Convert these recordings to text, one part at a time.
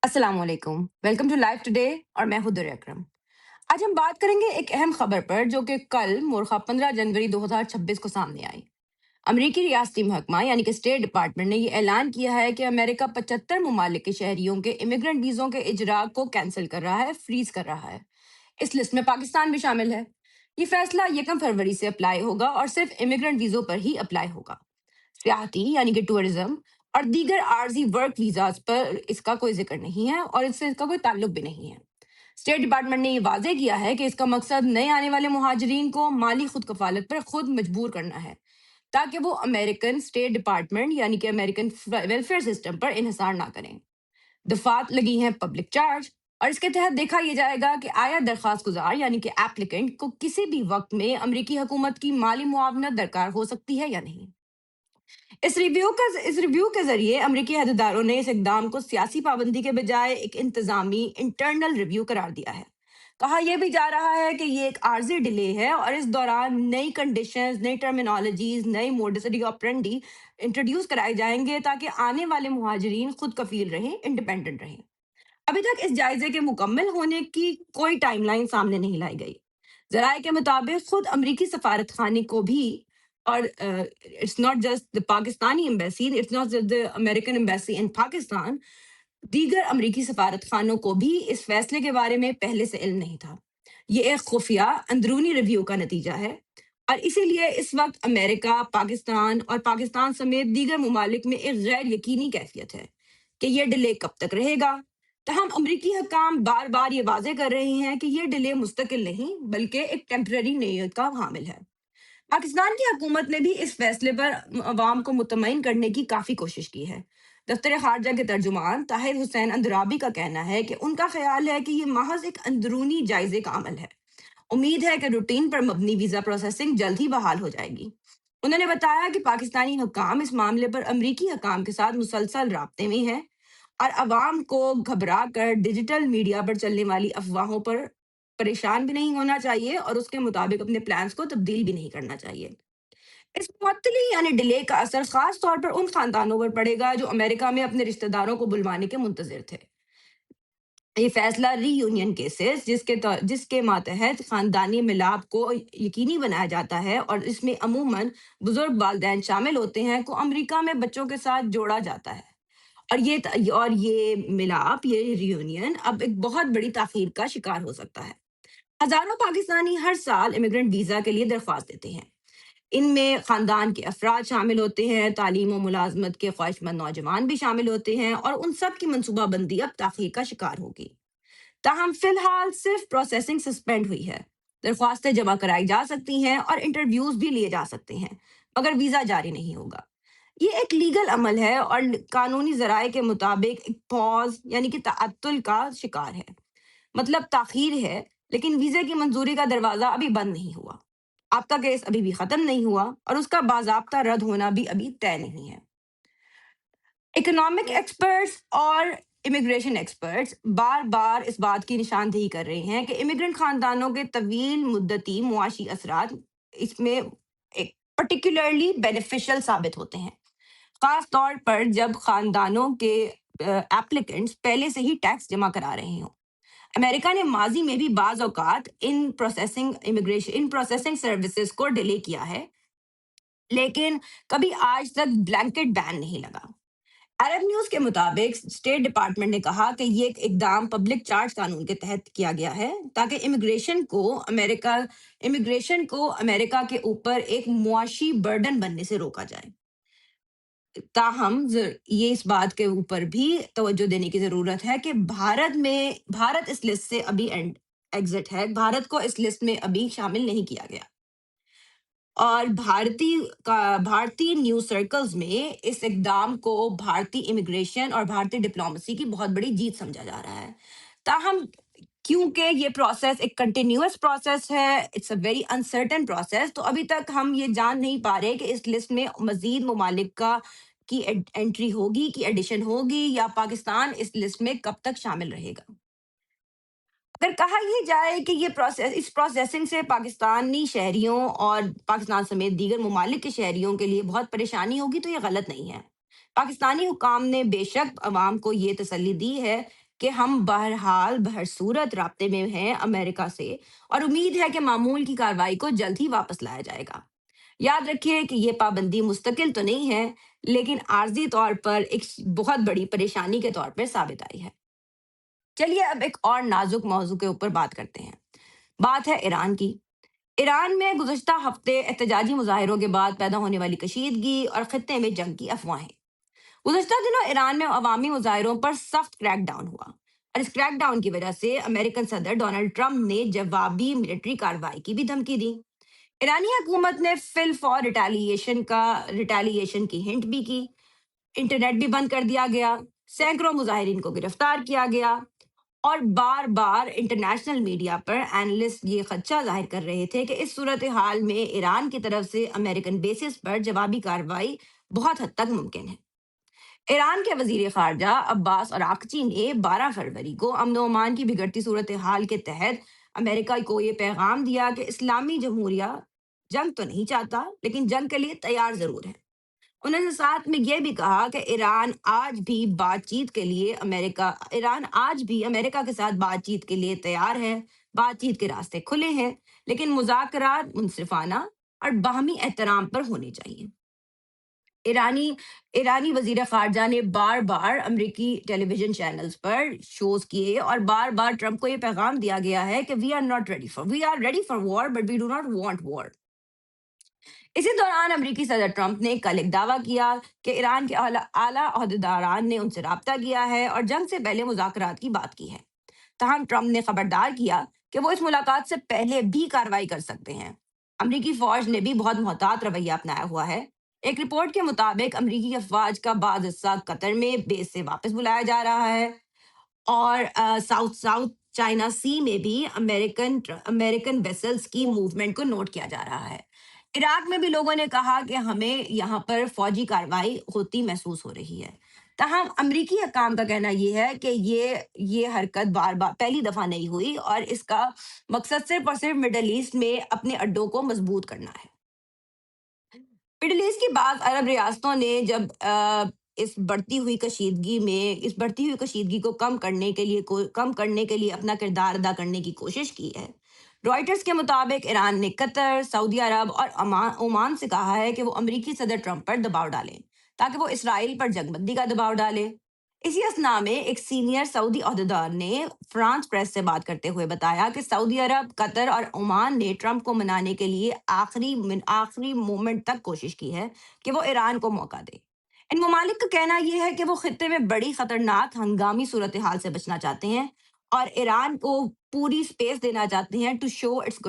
السلام علیکم، welcome to life today اور میں ہوں در اکرم۔ آج ہم بات کریں گے ایک اہم خبر پر جو کہ کل مورخہ 15 جنوری 2026 کو سامنے آئی۔ امریکی ریاستی محکمہ یعنی کہ اسٹیٹ ڈپارٹمنٹ نے یہ اعلان کیا ہے کہ امریکہ 75 ممالک کے شہریوں کے امیگرنٹ ویزوں کے اجراء کو کینسل کر رہا ہے، فریز کر رہا ہے۔ اس لسٹ میں پاکستان بھی شامل ہے۔ یہ فیصلہ 1 فروری سے اپلائی ہوگا اور صرف امیگرنٹ ویزوں پر ہی اپلائی ہوگا۔ سیاحتی یعنی کہ ٹورزم اور دیگر عارضی ورک ویزاز پر اس کا کوئی ذکر نہیں ہے اور اس کا کوئی تعلق بھی نہیں ہے۔ اسٹیٹ ڈپارٹمنٹ نے یہ واضح کیا ہے کہ اس کا مقصد نئے آنے والے مہاجرین کو مالی خود کفالت پر خود مجبور کرنا ہے تاکہ وہ امریکن اسٹیٹ ڈپارٹمنٹ یعنی کہ امریکن ویلفیئر سسٹم پر انحصار نہ کریں۔ دفعات لگی ہیں پبلک چارج اور اس کے تحت دیکھا یہ جائے گا کہ آیا درخواست گزار یعنی کہ ایپلیکنٹ کو کسی بھی وقت میں امریکی حکومت کی مالی معاونت درکار ہو سکتی ہے یا نہیں۔ اس ریویو کے ذریعے امریکی عہدیداروں نے اس اقدام کو سیاسی پابندی کے بجائے ایک انتظامی انٹرنل ریویو قرار دیا ہے۔ کہا یہ بھی جا رہا ہے کہ یہ ایک عارضی ڈیلے ہے اور اس دوران نئی کنڈیشنز، نئی ٹرمینالوجیز، نئی موڈس آپرینڈی انٹروڈیوس کرائے جائیں گے تاکہ آنے والے مہاجرین خود کفیل رہیں، انڈیپینڈنٹ رہیں۔ ابھی تک اس جائزے کے مکمل ہونے کی کوئی ٹائم لائن سامنے نہیں لائی گئی۔ ذرائع کے مطابق خود امریکی سفارت خانے کو بھی، اور it's not just the Pakistani embassy, it's not just the American embassy in Pakistan, دیگر امریکی سفارت خانوں کو بھی اس فیصلے کے بارے میں پہلے سے علم نہیں تھا۔ یہ ایک خفیہ اندرونی ریویو کا نتیجہ ہے اور اسی لیے اس وقت امریکہ، پاکستان اور پاکستان سمیت دیگر ممالک میں ایک غیر یقینی کیفیت ہے کہ یہ ڈیلے کب تک رہے گا۔ تاہم امریکی حکام بار بار یہ واضح کر رہے ہیں کہ یہ ڈیلے مستقل نہیں بلکہ ایک ٹیمپرری نیت کا حامل ہے۔ پاکستان کی حکومت نے بھی اس فیصلے پر عوام کو مطمئن کرنے کی کافی کوشش کی ہے۔ دفتر خارجہ کے ترجمان طاہر حسین اندرابی کا کہنا ہے کہ ان کا خیال ہے کہ یہ محض ایک اندرونی جائزے کا عمل ہے۔ امید ہے کہ روٹین پر مبنی ویزا پروسیسنگ جلد ہی بحال ہو جائے گی۔ انہوں نے بتایا کہ پاکستانی حکام اس معاملے پر امریکی حکام کے ساتھ مسلسل رابطے میں ہیں اور عوام کو گھبرا کر ڈیجیٹل میڈیا پر چلنے والی افواہوں پر پریشان بھی نہیں ہونا چاہیے اور اس کے مطابق اپنے پلانز کو تبدیل بھی نہیں کرنا چاہیے۔ اس معطلی یعنی ڈیلے کا اثر خاص طور پر ان خاندانوں پر پڑے گا جو امریکہ میں اپنے رشتہ داروں کو بلوانے کے منتظر تھے۔ یہ فیصلہ ری یونین کیسز جس کے ماتحت خاندانی ملاپ کو یقینی بنایا جاتا ہے اور اس میں عموماً بزرگ والدین شامل ہوتے ہیں، کو امریکہ میں بچوں کے ساتھ جوڑا جاتا ہے، اور یہ ملاپ، یہ ریونین اب ایک بہت بڑی تاخیر کا شکار ہو سکتا ہے۔ ہزاروں پاکستانی ہر سال امیگرنٹ ویزا کے لیے درخواست دیتے ہیں۔ ان میں خاندان کے افراد شامل ہوتے ہیں، تعلیم و ملازمت کے خواہش مند نوجوان بھی شامل ہوتے ہیں اور ان سب کی منصوبہ بندی اب تاخیر کا شکار ہوگی۔ تاہم فی الحال صرف پروسیسنگ سسپینڈ ہوئی ہے۔ درخواستیں جمع کرائی جا سکتی ہیں اور انٹرویوز بھی لیے جا سکتے ہیں، مگر ویزا جاری نہیں ہوگا۔ یہ ایک لیگل عمل ہے اور قانونی ذرائع کے مطابق ایک پاز یعنی کہ تعطل کا شکار ہے۔ مطلب تاخیر ہے لیکن ویزے کی منظوری کا دروازہ ابھی بند نہیں ہوا۔ آپ کا کیس ابھی بھی ختم نہیں ہوا اور اس کا باضابطہ رد ہونا بھی ابھی طے نہیں ہے۔ اکنامک ایکسپرٹس اور امیگریشن ایکسپرٹس بار بار اس بات کی نشاندہی کر رہے ہیں کہ امیگرنٹ خاندانوں کے طویل مدتی معاشی اثرات اس میں ایک پرٹیکولرلی بینیفیشل ثابت ہوتے ہیں، خاص طور پر جب خاندانوں کے ایپلیکنٹس پہلے سے ہی ٹیکس جمع کرا رہے ہوں۔ امریکہ نے ماضی میں بھی بعض اوقات ان پروسیسنگ سروسز کو ڈیلے کیا ہے، لیکن کبھی آج تک بلینکٹ بین نہیں لگا۔ عرب نیوز کے مطابق اسٹیٹ ڈپارٹمنٹ نے کہا کہ یہ ایک اقدام پبلک چارج قانون کے تحت کیا گیا ہے تاکہ امیگریشن کو امریکہ کے اوپر ایک معاشی برڈن بننے سے روکا جائے۔ تاہم یہ اس بات کے اوپر بھی توجہ دینے کی ضرورت ہے کہ بھارت اس لسٹ سے ابھی ایگزٹ ہے، بھارت کو اس لسٹ میں ابھی شامل نہیں کیا گیا، اور بھارتی نیوز سرکلز میں اس اقدام کو بھارتی امیگریشن اور بھارتی ڈپلومیسی کی بہت بڑی جیت سمجھا جا رہا ہے۔ تاہم کیونکہ یہ پروسیس ایک کنٹینیوس پروسیس ہے، it's a very uncertain process, تو ابھی تک ہم یہ جان نہیں پا رہے کہ اس لسٹ میں مزید ممالک کی انٹری ہوگی، کی ایڈیشن ہوگی، یا پاکستان اس لسٹ میں کب تک شامل رہے گا۔ اگر کہا یہ جائے کہ اس پروسیسنگ سے پاکستانی شہریوں اور پاکستان سمیت دیگر ممالک کے شہریوں کے لیے بہت پریشانی ہوگی تو یہ غلط نہیں ہے۔ پاکستانی حکام نے بے شک عوام کو یہ تسلی دی ہے کہ ہم بہرحال بہرصورت رابطے میں ہیں امریکہ سے، اور امید ہے کہ معمول کی کارروائی کو جلد ہی واپس لایا جائے گا۔ یاد رکھیے کہ یہ پابندی مستقل تو نہیں ہے، لیکن عارضی طور پر ایک بہت بڑی پریشانی کے طور پر ثابت آئی ہے۔ چلیے اب ایک اور نازک موضوع کے اوپر بات کرتے ہیں۔ بات ہے ایران کی۔ ایران میں گزشتہ ہفتے احتجاجی مظاہروں کے بعد پیدا ہونے والی کشیدگی اور خطے میں جنگ کی افواہیں۔ گزشتہ دنوں ایران میں عوامی مظاہروں پر سخت کریک ڈاؤن ہوا، اور اس کریک ڈاؤن کی وجہ سے امریکن صدر ڈونلڈ ٹرمپ نے جوابی ملٹری کارروائی کی بھی دھمکی دی۔ ایرانی حکومت نے فی الفور ریٹیلیشن کی ہنٹ بھی کی، انٹرنیٹ بھی بند کر دیا گیا، سینکڑوں مظاہرین کو گرفتار کیا گیا، اور بار بار انٹرنیشنل میڈیا پر اینالسٹ یہ خدشہ ظاہر کر رہے تھے کہ اس صورتحال میں ایران کی طرف سے امریکن بیسز پر جوابی کارروائی بہت حد تک ممکن ہے۔ ایران کے وزیر خارجہ عباس اراغچی نے 12 فروری کو امن و امان کی بگڑتی صورتحال کے تحت امریکہ کو یہ پیغام دیا کہ اسلامی جمہوریہ جنگ تو نہیں چاہتا، لیکن جنگ کے لیے تیار ضرور ہے۔ انہوں نے ساتھ میں یہ بھی کہا کہ ایران آج بھی امریکہ کے ساتھ بات چیت کے لیے تیار ہے، بات چیت کے راستے کھلے ہیں، لیکن مذاکرات منصفانہ اور باہمی احترام پر ہونے چاہیے۔ ایرانی ایرانی وزیر خارجہ نے بار بار امریکی ٹیلی ویژن چینلز پر شوز کیے اور بار بار ٹرمپ کو یہ پیغام دیا گیا ہے کہ we are ready for war but we do not want war. اسی دوران امریکی صدر ٹرمپ نے کل ایک دعویٰ کیا کہ ایران کے اعلیٰ عہدیداران نے ان سے رابطہ کیا ہے اور جنگ سے پہلے مذاکرات کی بات کی ہے۔ تاہم ٹرمپ نے خبردار کیا کہ وہ اس ملاقات سے پہلے بھی کارروائی کر سکتے ہیں۔ امریکی فوج نے بھی بہت محتاط رویہ اپنایا ہوا ہے۔ ایک رپورٹ کے مطابق امریکی افواج کا بعض حصہ قطر میں بیس سے واپس بلایا جا رہا ہے، اور ساؤتھ چائنا سی میں بھی امریکن ویسلز کی موومنٹ کو نوٹ کیا جا رہا ہے۔ عراق میں بھی لوگوں نے کہا کہ ہمیں یہاں پر فوجی کارروائی ہوتی محسوس ہو رہی ہے۔ تاہم امریکی حکام کا کہنا یہ ہے کہ یہ حرکت بار بار پہلی دفعہ نہیں ہوئی، اور اس کا مقصد صرف اور صرف مڈل ایسٹ میں اپنے اڈوں کو مضبوط کرنا ہے۔ مڈل ایسٹ کی بعض عرب ریاستوں نے جب اس بڑھتی ہوئی کشیدگی کو کم کرنے کے لیے اپنا کردار ادا کرنے کی کوشش کی ہے۔ رائٹرز کے مطابق ایران نے قطر، سعودی عرب اور عمان سے کہا ہے کہ وہ امریکی صدر ٹرمپ پر دباؤ ڈالیں تاکہ وہ اسرائیل پر جنگ بندی کا دباؤ ڈالے۔ اسی اثنا میں ایک سینئر سعودی عہدیدار نے فرانس پریس سے بات کرتے ہوئے بتایا کہ سعودی عرب، قطر اور عمان نے ٹرمپ کو منانے کے لیے آخری مومنٹ تک کوشش کی ہے کہ وہ ایران کو موقع دے۔ ان ممالک کا کہنا یہ ہے کہ وہ خطے میں بڑی خطرناک ہنگامی صورتحال سے بچنا چاہتے ہیں اور ایران کو پوری سپیس دینا چاہتے ہیں to show it's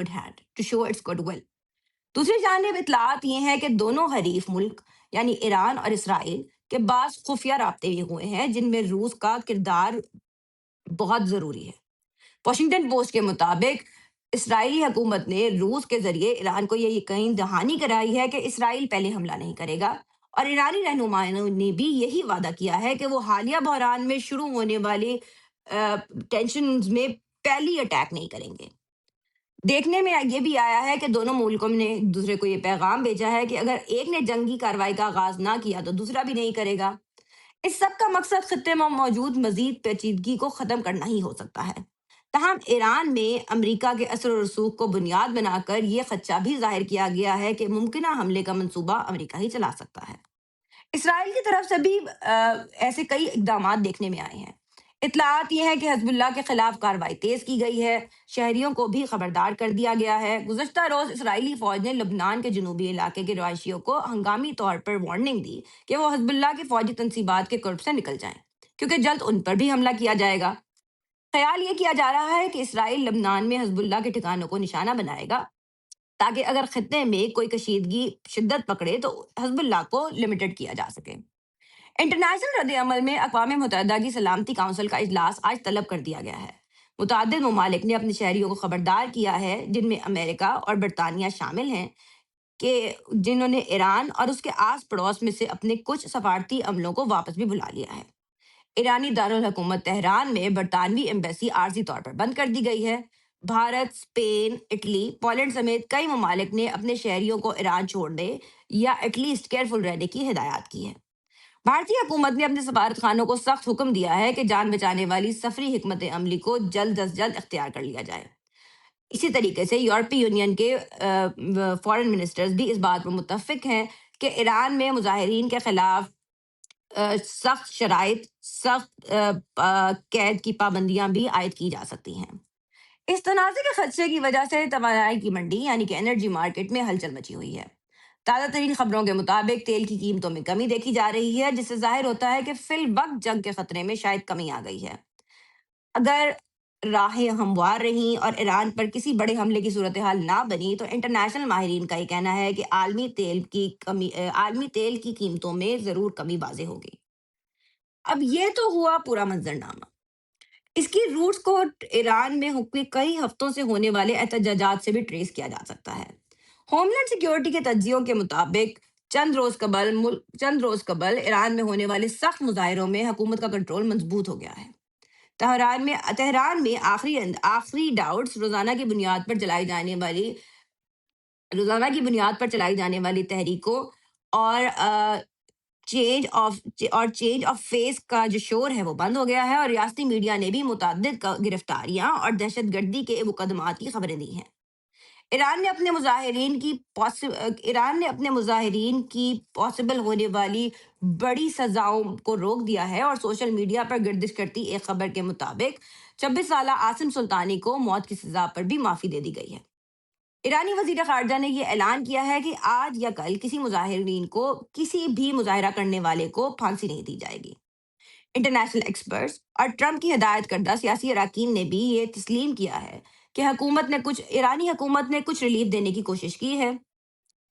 good will. دوسری جانب اطلاعات یہ ہیں کہ دونوں حریف ملک یعنی ایران اور اسرائیل کے بعض خفیہ رابطے بھی ہوئے ہیں جن میں روس کا کردار بہت ضروری ہے۔ واشنگٹن پوسٹ کے مطابق اسرائیلی حکومت نے روس کے ذریعے ایران کو یہ یقین دہانی کرائی ہے کہ اسرائیل پہلے حملہ نہیں کرے گا، اور ایرانی رہنماؤں نے بھی یہی وعدہ کیا ہے کہ وہ حالیہ بحران میں شروع ہونے والی ٹینشنز میں پہلی اٹیک نہیں کریں گے۔ دیکھنے میں یہ بھی آیا ہے کہ دونوں ملکوں نے ایک دوسرے کو یہ پیغام بھیجا ہے کہ اگر ایک نے جنگی کارروائی کا آغاز نہ کیا تو دوسرا بھی نہیں کرے گا۔ اس سب کا مقصد خطے میں موجود مزید پیچیدگی کو ختم کرنا ہی ہو سکتا ہے۔ تاہم ایران میں امریکہ کے اثر و رسوخ کو بنیاد بنا کر یہ خدشہ بھی ظاہر کیا گیا ہے کہ ممکنہ حملے کا منصوبہ امریکہ ہی چلا سکتا ہے۔ اسرائیل کی طرف سے بھی ایسے کئی اقدامات دیکھنے میں آئے ہیں۔ اطلاعات یہ ہے کہ حزب اللہ کے خلاف کارروائی تیز کی گئی ہے، شہریوں کو بھی خبردار کر دیا گیا ہے۔ گزشتہ روز اسرائیلی فوج نے لبنان کے جنوبی علاقے کے رہائشیوں کو ہنگامی طور پر وارننگ دی کہ وہ حزب اللہ کی فوجی تنصیبات کے قرب سے نکل جائیں، کیونکہ جلد ان پر بھی حملہ کیا جائے گا۔ خیال یہ کیا جا رہا ہے کہ اسرائیل لبنان میں حزب اللہ کے ٹھکانوں کو نشانہ بنائے گا تاکہ اگر خطے میں کوئی کشیدگی شدت پکڑے تو حزب اللہ کو لمیٹڈ کیا جا سکے۔ انٹرنیشنل رد عمل میں اقوام متحدہ کی سلامتی کونسل کا اجلاس آج طلب کر دیا گیا ہے۔ متعدد ممالک نے اپنے شہریوں کو خبردار کیا ہے، جن میں امریکہ اور برطانیہ شامل ہیں، کہ جنہوں نے ایران اور اس کے آس پڑوس میں سے اپنے کچھ سفارتی عملوں کو واپس بھی بلا لیا ہے۔ ایرانی دارالحکومت تہران میں برطانوی ایمبیسی عارضی طور پر بند کر دی گئی ہے۔ بھارت، اسپین، اٹلی، پولینڈ سمیت کئی ممالک نے اپنے شہریوں کو ایران چھوڑنے یا ایٹ لیسٹ کیئرفل رہنے کی ہدایات کی ہے۔ بھارتی حکومت نے اپنے سفارت خانوں کو سخت حکم دیا ہے کہ جان بچانے والی سفری حکمت عملی کو جلد از جلد اختیار کر لیا جائے۔ اسی طریقے سے یورپی یونین کے فارن منسٹرز بھی اس بات پر متفق ہیں کہ ایران میں مظاہرین کے خلاف سخت شرائط، سخت قید کی پابندیاں بھی عائد کی جا سکتی ہیں۔ اس تنازع کے خدشے کی وجہ سے توانائی کی منڈی یعنی کہ انرجی مارکیٹ میں ہلچل مچی ہوئی ہے۔ تازہ ترین خبروں کے مطابق تیل کی قیمتوں میں کمی دیکھی جا رہی ہے، جس سے ظاہر ہوتا ہے کہ فی الوقت جنگ کے خطرے میں شاید کمی آ گئی ہے۔ اگر راہیں ہموار رہیں اور ایران پر کسی بڑے حملے کی صورتحال نہ بنی تو انٹرنیشنل ماہرین کا یہ کہنا ہے کہ عالمی تیل کی قیمتوں میں ضرور کمی واضح ہوگی۔ اب یہ تو ہوا پورا منظرنامہ۔ اس کی روٹس کو ایران میں کئی ہفتوں سے ہونے والے احتجاجات سے بھی ٹریس کیا جا سکتا ہے۔ ہوم لینڈ سیکیورٹی کے تجزیوں کے مطابق چند روز قبل ایران میں ہونے والے سخت مظاہروں میں حکومت کا کنٹرول مضبوط ہو گیا ہے۔ تہران میں آخری ڈاؤٹس روزانہ کی بنیاد پر چلائی جانے والی تحریکوں اور چینج آف فیس کا جو شور ہے وہ بند ہو گیا ہے، اور ریاستی میڈیا نے بھی متعدد گرفتاریاں اور دہشت گردی کے مقدمات کی خبریں دی ہیں۔ ایران نے اپنے مظاہرین کی پاسبل ہونے والی بڑی سزاؤں کو روک دیا ہے، اور سوشل میڈیا پر گردش کرتی ایک خبر کے مطابق 26 سالہ عاصم سلطانی کو موت کی سزا پر بھی معافی دے دی گئی ہے۔ ایرانی وزیر خارجہ نے یہ اعلان کیا ہے کہ آج یا کل کسی بھی مظاہرہ کرنے والے کو پھانسی نہیں دی جائے گی۔ انٹرنیشنل ایکسپرٹس اور ٹرمپ کی ہدایت کردہ سیاسی اراکین نے بھی یہ تسلیم کیا ہے کہ ایرانی حکومت نے کچھ ریلیف دینے کی کوشش کی ہے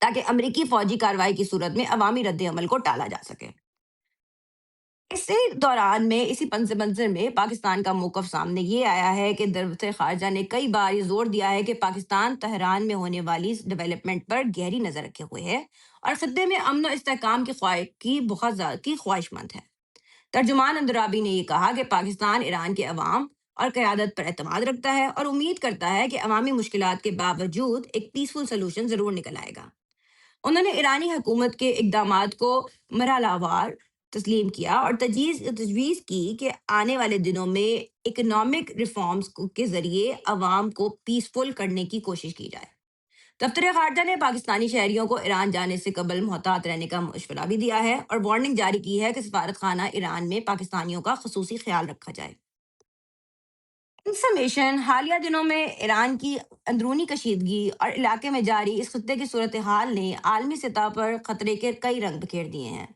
تاکہ امریکی فوجی کارروائی کی صورت میں عوامی رد عمل کو ٹالا جا سکے۔ اسی پس منظر میں پاکستان کا موقف سامنے یہ آیا ہے کہ وزیر خارجہ نے کئی بار یہ زور دیا ہے کہ پاکستان تہران میں ہونے والی ڈیولپمنٹ پر گہری نظر رکھے ہوئے ہے اور خطے میں امن و استحکام کی بہت زیادہ خواہش مند ہے۔ ترجمان اندرابی نے یہ کہا کہ پاکستان ایران کے عوام اور قیادت پر اعتماد رکھتا ہے اور امید کرتا ہے کہ عوامی مشکلات کے باوجود ایک پیسفل سلوشن ضرور نکل آئے گا۔ انہوں نے ایرانی حکومت کے اقدامات کو مرحلہ وار تسلیم کیا اور تجویز کی کہ آنے والے دنوں میں اکنامک ریفارمز کے ذریعے عوام کو پیسفل کرنے کی کوشش کی جائے۔ دفتر خارجہ نے پاکستانی شہریوں کو ایران جانے سے قبل محتاط رہنے کا مشورہ بھی دیا ہے اور وارننگ جاری کی ہے کہ سفارت خانہ ایران میں پاکستانیوں کا خصوصی خیال رکھا جائے۔ انفارمیشن حالیہ دنوں میں ایران کی اندرونی کشیدگی اور علاقے میں جاری اس خطے کی صورتحال نے عالمی سطح پر خطرے کے کئی رنگ بکھیر دیے ہیں۔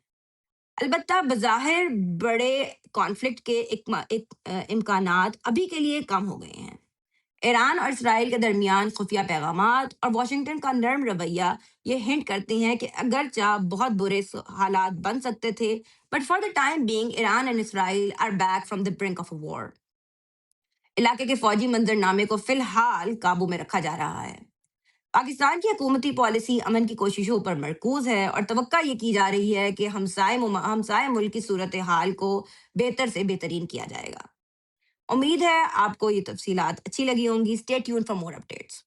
البتہ بظاہر بڑے کانفلکٹ کے امکانات ابھی کے لیے کم ہو گئے ہیں۔ ایران اور اسرائیل کے درمیان خفیہ پیغامات اور واشنگٹن کا نرم رویہ یہ ہنٹ کرتے ہیں کہ اگرچہ بہت برے حالات بن سکتے تھے، but for the time being Iran and Israel are back from the brink of a war. علاقے کے فوجی منظرنامے کو فی الحال قابو میں رکھا جا رہا ہے۔ پاکستان کی حکومتی پالیسی امن کی کوششوں پر مرکوز ہے اور توقع یہ کی جا رہی ہے کہ ہمسائے ملک کی صورتحال کو بہتر سے بہترین کیا جائے گا۔ امید ہے آپ کو یہ تفصیلات اچھی لگی ہوں گی۔ Stay tune for more updates.